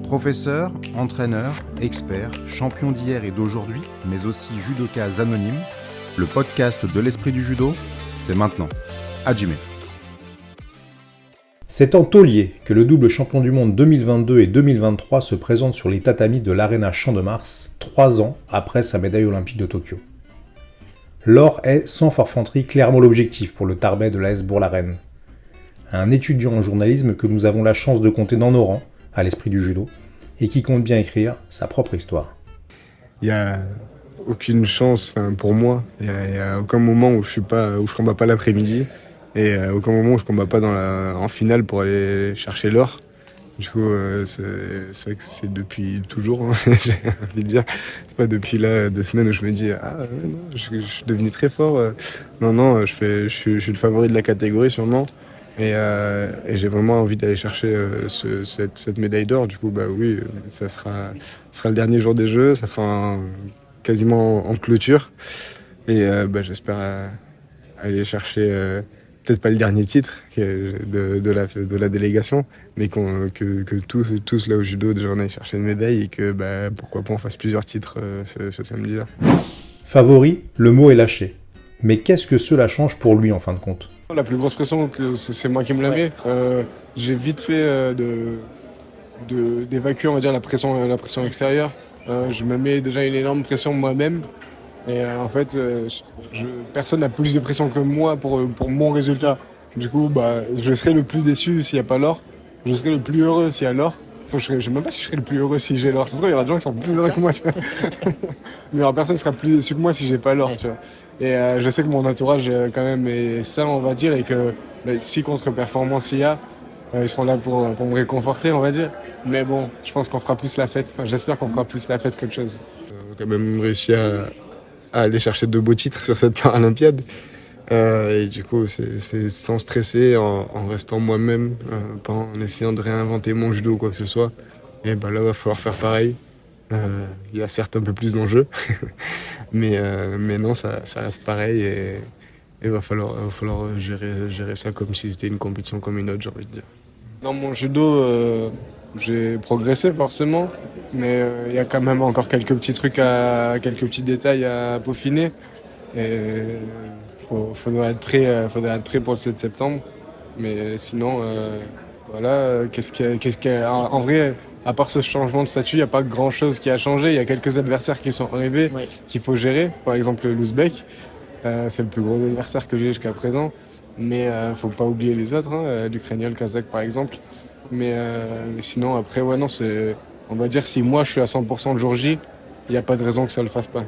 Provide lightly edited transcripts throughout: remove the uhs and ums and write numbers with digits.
Professeur, entraîneur, expert, champion d'hier et d'aujourd'hui, mais aussi judokas anonymes, le podcast de l'esprit du judo, c'est maintenant. Hajime. C'est en taulier que le double champion du monde 2022 et 2023 se présente sur les tatamis de l'Arena Champ de Mars, 3 ans après sa médaille olympique de Tokyo. L'or est, sans forfanterie, clairement l'objectif pour le Tarbais de l'AS Bourg-la-Reine. Un étudiant en journalisme que nous avons la chance de compter dans nos rangs, à l'esprit du judo, et qui compte bien écrire sa propre histoire. Il n'y a aucune chance pour moi. Il n'y a aucun moment où je combats pas l'après-midi et aucun moment où je combats pas en finale pour aller chercher l'or. Du coup, c'est vrai que c'est depuis toujours, hein, j'ai envie de dire. C'est pas depuis là 2 semaines où je me dis non, je suis devenu très fort. Non, je suis le favori de la catégorie sûrement. Et j'ai vraiment envie d'aller chercher cette médaille d'or. Du coup, oui, ça sera le dernier jour des Jeux, ça sera quasiment en clôture. Et j'espère aller chercher, peut-être pas le dernier titre de la délégation, mais que tous là au judo, déjà on aille chercher une médaille et que pourquoi pas on fasse plusieurs titres ce samedi-là. Favori, le mot est lâché. Mais qu'est-ce que cela change pour lui en fin de compte ? La plus grosse pression, c'est moi qui me la mets. J'ai vite fait d'évacuer, on va dire, la pression extérieure. Je me mets déjà une énorme pression moi-même. Et en fait, personne n'a plus de pression que moi pour mon résultat. Du coup, je serai le plus déçu s'il n'y a pas l'or. Je serai le plus heureux s'il y a l'or. Je ne sais même pas si je serai le plus heureux si j'ai l'or. C'est vrai, il y aura des gens qui sont plus heureux que moi. Mais il y aura personne qui sera plus déçu que moi si j'ai pas l'or. Tu vois. Et je sais que mon entourage quand même est sain, on va dire, et que si contre-performance il y a, ils seront là pour me réconforter, on va dire. Mais bon, je pense qu'on fera plus la fête. Enfin, j'espère qu'on fera plus la fête qu'autre chose. On a quand même réussi à aller chercher 2 beaux titres sur cette Paralympiade. Et du coup, c'est sans stresser, en restant moi-même, pas en essayant de réinventer mon judo ou quoi que ce soit. Et là, il va falloir faire pareil. Il y a certes un peu plus d'enjeux, mais non, ça reste pareil et il va falloir gérer ça comme si c'était une compétition comme une autre, j'ai envie de dire. Dans mon judo, j'ai progressé forcément, mais il y a quand même encore quelques quelques petits détails à peaufiner. Et faudra être prêt pour le 7 septembre. Mais sinon, voilà, en vrai, à part ce changement de statut, il n'y a pas grand-chose qui a changé. Il y a quelques adversaires qui sont arrivés, qu'il faut gérer. Par exemple, l'Ouzbek, c'est le plus gros adversaire que j'ai jusqu'à présent. Mais faut pas oublier les autres, l'Ukrainien, le Kazakh par exemple. Mais sinon, après, on va dire si moi je suis à 100% le jour J, il n'y a pas de raison que ça ne le fasse pas.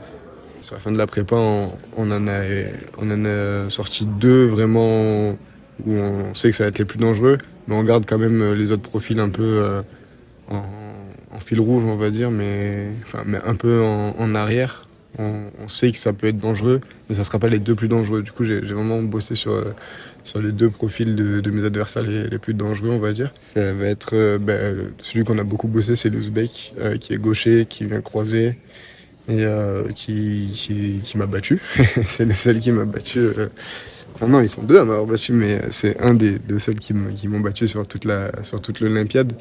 Sur la fin de la prépa, on en a sorti 2 vraiment où on sait que ça va être les plus dangereux, mais on garde quand même les autres profils un peu en fil rouge, on va dire, mais un peu en arrière. On sait que ça peut être dangereux, mais ça ne sera pas les 2 plus dangereux. Du coup, j'ai vraiment bossé sur les 2 profils de mes adversaires les plus dangereux, on va dire. Ça va être celui qu'on a beaucoup bossé, c'est l'Ouzbek, qui est gaucher, qui vient croiser et qui m'a battu. C'est le seul qui m'a battu. Non, ils sont 2 à m'avoir battu, mais c'est un des 2 seuls qui m'ont battu sur toute l'Olympiade.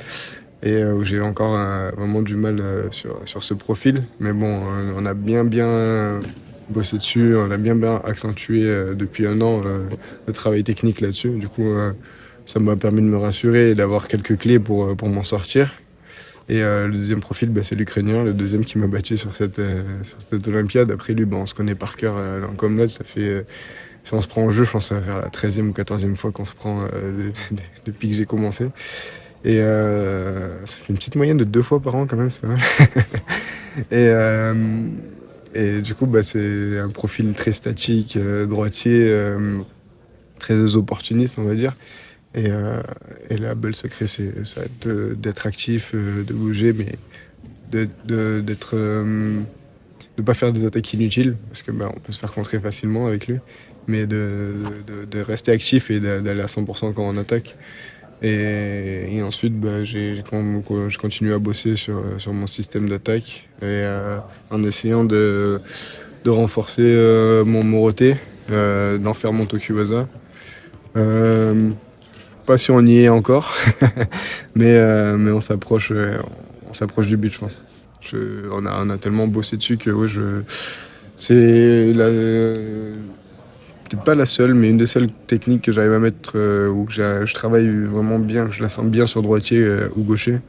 Et où j'ai encore vraiment du mal sur ce profil. Mais bon, on a bien bossé dessus, on a bien accentué depuis 1 an le travail technique là-dessus. Du coup, ça m'a permis de me rassurer et d'avoir quelques clés pour m'en sortir. Et le deuxième profil, c'est l'Ukrainien, le deuxième qui m'a battu sur cette Olympiade. Après lui, on se connaît par cœur l'un comme l'autre. Ça fait, si on se prend au jeu, je pense que ça va faire la 13e ou 14e fois qu'on se prend depuis que j'ai commencé. Et ça fait une petite moyenne de 2 fois par an quand même, c'est pas mal. Et du coup, c'est un profil très statique, droitier, très opportuniste, on va dire. Et là, le secret, ça va être d'être actif, de bouger, mais de pas faire des attaques inutiles, parce que on peut se faire contrer facilement avec lui, mais de rester actif et d'aller à 100% quand on attaque. Et ensuite, je continue à bosser sur mon système d'attaque et en essayant de renforcer mon Moroté, d'en faire mon Tokuwaza. Pas si on y est encore, mais on s'approche on s'approche du but, je pense. On a tellement bossé dessus que ouais, c'est peut-être pas la seule, mais une des seules techniques que j'arrive à mettre où que je travaille vraiment bien, que je la sens bien sur droitier ou gaucher.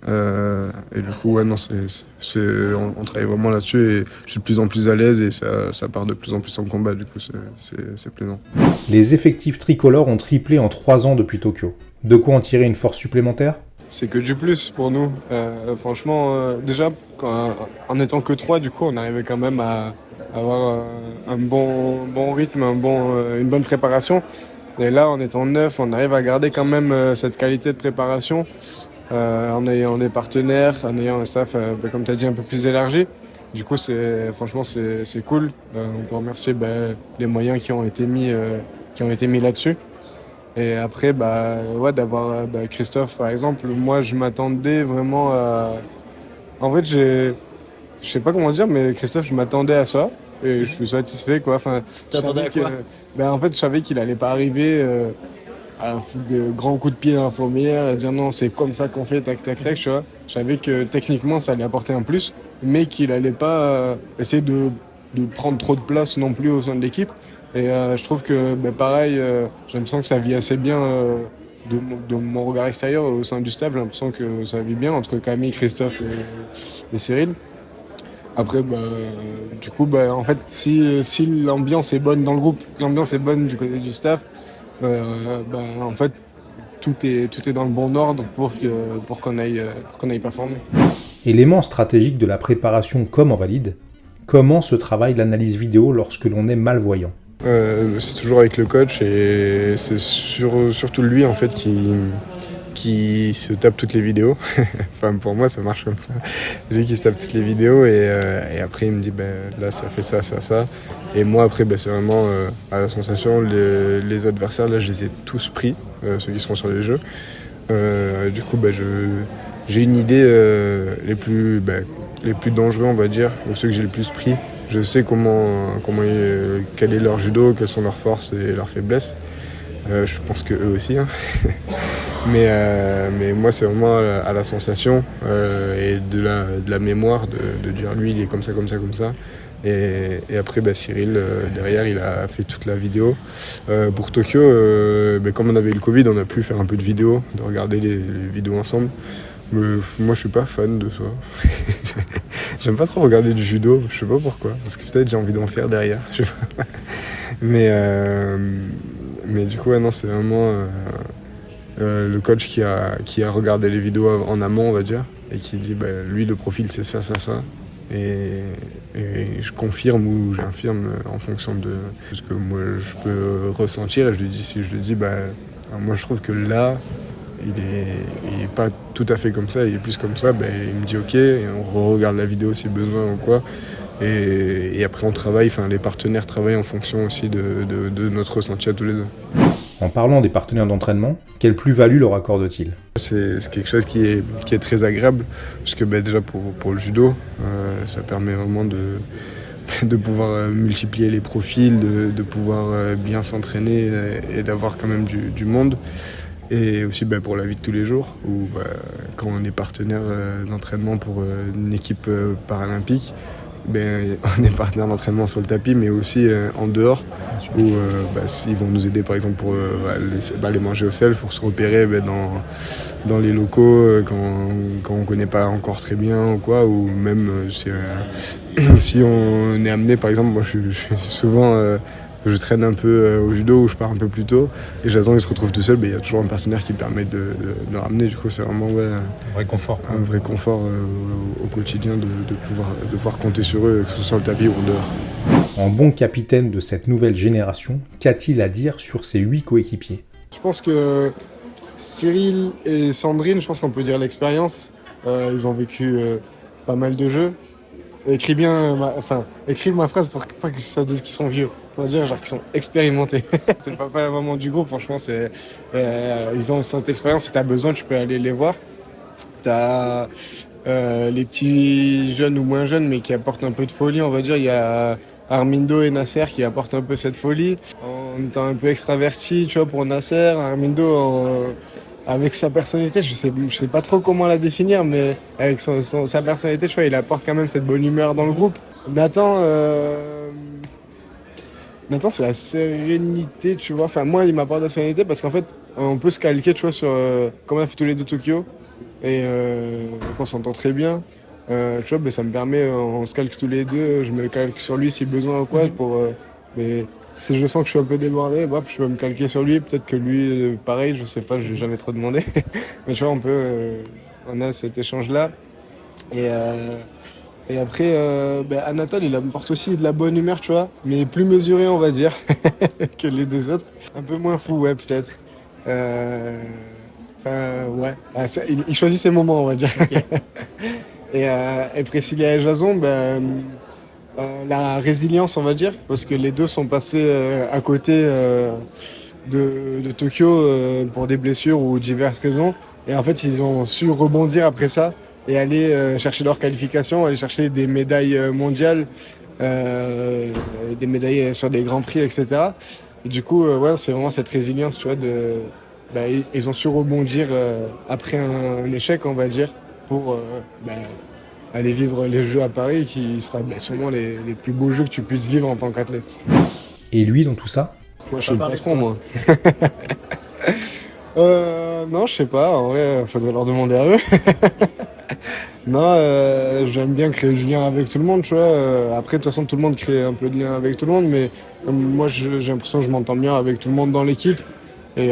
Et du coup, ouais, non, on travaille vraiment là-dessus et je suis de plus en plus à l'aise et ça part de plus en plus en combat, du coup, c'est plaisant. Les effectifs tricolores ont triplé en 3 ans depuis Tokyo. De quoi en tirer une force supplémentaire ? C'est que du plus pour nous. Franchement, déjà, en étant que 3, du coup, on arrivait quand même à avoir un bon rythme, une bonne préparation. Et là, en étant 9, on arrive à garder quand même cette qualité de préparation. En ayant des partenaires, en ayant un staff, comme tu as dit, un peu plus élargi. Du coup, franchement, c'est cool. On peut remercier les moyens qui ont été mis là-dessus. Et après, ouais, d'avoir Christophe, par exemple, moi, je m'attendais vraiment à... En fait, je sais pas comment dire, mais Christophe, je m'attendais à ça. Et je suis satisfait, quoi. Enfin, en fait, je savais qu'il allait pas arriver... à foutre de grands coups de pied dans la fourmilière, à dire non, c'est comme ça qu'on fait, tac, tac, tac, tu vois. Je savais que techniquement, ça allait apporter un plus, mais qu'il allait pas essayer de prendre trop de place non plus au sein de l'équipe. Et je trouve que, pareil, j'ai l'impression que ça vit assez bien de mon regard extérieur au sein du staff. J'ai l'impression que ça vit bien entre Camille, Christophe et Cyril. Après, du coup, en fait, si l'ambiance est bonne dans le groupe, l'ambiance est bonne du côté du staff, en fait, tout est dans le bon ordre pour qu'on aille performer. Élément stratégique de la préparation comme en valide, comment se travaille l'analyse vidéo lorsque l'on est malvoyant ? C'est toujours avec le coach et c'est surtout lui en fait qui se tape toutes les vidéos. Enfin, pour moi, ça marche comme ça. Lui qui se tape toutes les vidéos et après il me dit là ça fait ça, ça, ça. Et moi après c'est vraiment à la sensation. Les adversaires là je les ai tous pris, ceux qui seront sur les jeux. Du coup j'ai une idée les plus dangereux on va dire, ou ceux que j'ai le plus pris. Je sais quel est leur judo, quelles sont leurs forces et leurs faiblesses. Je pense que eux aussi. Hein. mais moi, c'est vraiment à la sensation et de la mémoire de dire lui, il est comme ça, comme ça, comme ça. Et après, Cyril, derrière, il a fait toute la vidéo. Pour Tokyo, comme on avait eu le Covid, on a pu faire un peu de vidéo, de regarder les vidéos ensemble. Mais moi, je suis pas fan de ça. J'aime pas trop regarder du judo, je sais pas pourquoi. Parce que peut-être j'ai envie d'en faire derrière. Je sais pas. Mais du coup, non, c'est vraiment le coach qui a regardé les vidéos en amont, on va dire, et qui dit, lui, le profil, c'est ça, ça, ça. Et je confirme ou j'infirme en fonction de ce que moi je peux ressentir. Et je lui dis, moi, je trouve que là, il est pas tout à fait comme ça, il est plus comme ça, il me dit ok, et on regarde la vidéo si besoin ou quoi. Et après on travaille, les partenaires travaillent en fonction aussi de notre ressenti à tous les deux. En parlant des partenaires d'entraînement, quelle plus-value leur accorde-t-il ? C'est quelque chose qui est très agréable, parce que déjà pour le judo, ça permet vraiment de pouvoir multiplier les profils, de pouvoir bien s'entraîner et d'avoir quand même du monde. Et aussi pour la vie de tous les jours, où quand on est partenaire d'entraînement pour une équipe paralympique, on est partenaire d'entraînement sur le tapis, mais aussi en dehors, où ils vont nous aider par exemple pour les manger au self, pour se repérer dans les locaux quand on ne connaît pas encore très bien ou quoi, ou même si on est amené, par exemple, moi je suis souvent... je traîne un peu au judo où je pars un peu plus tôt et Jason il se retrouve tout seul, il y a toujours un partenaire qui permet de le ramener. Du coup c'est vraiment un vrai confort, un vrai confort au quotidien de pouvoir compter sur eux, que ce soit sur le tapis ou en dehors. En bon capitaine de cette nouvelle génération, qu'a-t-il à dire sur ses 8 coéquipiers ? Je pense que Cyril et Sandrine, je pense qu'on peut dire l'expérience. Ils ont vécu pas mal de jeux. Écris ma phrase pour pas que ça dise qu'ils sont vieux. Faut dire qu'ils sont expérimentés. C'est le papa et la maman du groupe, franchement, ils ont cette expérience. Si t'as besoin, tu peux aller les voir. T'as les petits jeunes ou moins jeunes, mais qui apportent un peu de folie, on va dire. Il y a Armindo et Nasser qui apportent un peu cette folie. En étant un peu extraverti, tu vois, pour Nasser, Armindo avec sa personnalité, je sais pas trop comment la définir, mais avec sa personnalité, tu vois, il apporte quand même cette bonne humeur dans le groupe. Nathan, c'est la sérénité, tu vois. Enfin, moi, il m'apporte la sérénité parce qu'en fait, on peut se calquer, tu vois, sur comme on a fait tous les deux Tokyo et qu'on s'entend très bien. Tu vois, ben, ça me permet, on se calque tous les deux, je me calque sur lui si besoin ou quoi. Mais si je sens que je suis un peu débordé, hop, je peux me calquer sur lui. Peut-être que lui, pareil, je sais pas, je l'ai jamais trop demandé. Mais tu vois, on a cet échange-là. Et, et après, ben, Anatole, il apporte aussi de la bonne humeur, tu vois, mais plus mesuré, on va dire, que les deux autres. Un peu moins fou, ouais, peut-être. Enfin, ouais. Il choisit ses moments, on va dire. Okay. Et Priscilla et Jason, ben, la résilience, on va dire, parce que les deux sont passés à côté de Tokyo pour des blessures ou diverses raisons. Et en fait, ils ont su rebondir après ça et aller chercher leur qualification, aller chercher des médailles mondiales, des médailles sur des grands prix, etc. Et du coup, ouais, c'est vraiment cette résilience, tu vois, ils ont su rebondir après un échec, on va dire, pour aller vivre les Jeux à Paris, qui sera sûrement les plus beaux Jeux que tu puisses vivre en tant qu'athlète. Et lui, dans tout ça? Moi, je suis le patron, moi. Non, je sais pas. En vrai, faudrait leur demander à eux. Non, j'aime bien créer du lien avec tout le monde, tu vois. Après, de toute façon, tout le monde crée un peu de lien avec tout le monde, mais moi, j'ai l'impression que je m'entends bien avec tout le monde dans l'équipe. Et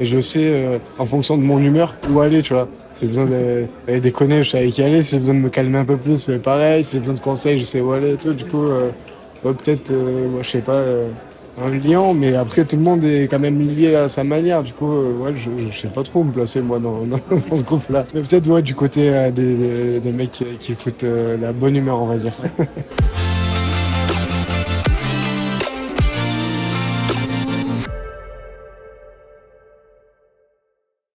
je sais, en fonction de mon humeur, où aller, tu vois. Si j'ai besoin d'aller déconner, je sais avec qui aller. Si j'ai besoin de me calmer un peu plus, mais pareil. Si j'ai besoin de conseils, je sais où aller et tout. Du coup, ouais, peut-être, moi, je sais pas, un lien, mais après, tout le monde est quand même lié à sa manière. Du coup, ouais, je sais pas trop où me placer, moi, dans ce groupe-là. Mais peut-être, ouais, du côté des mecs qui foutent la bonne humeur, on va dire.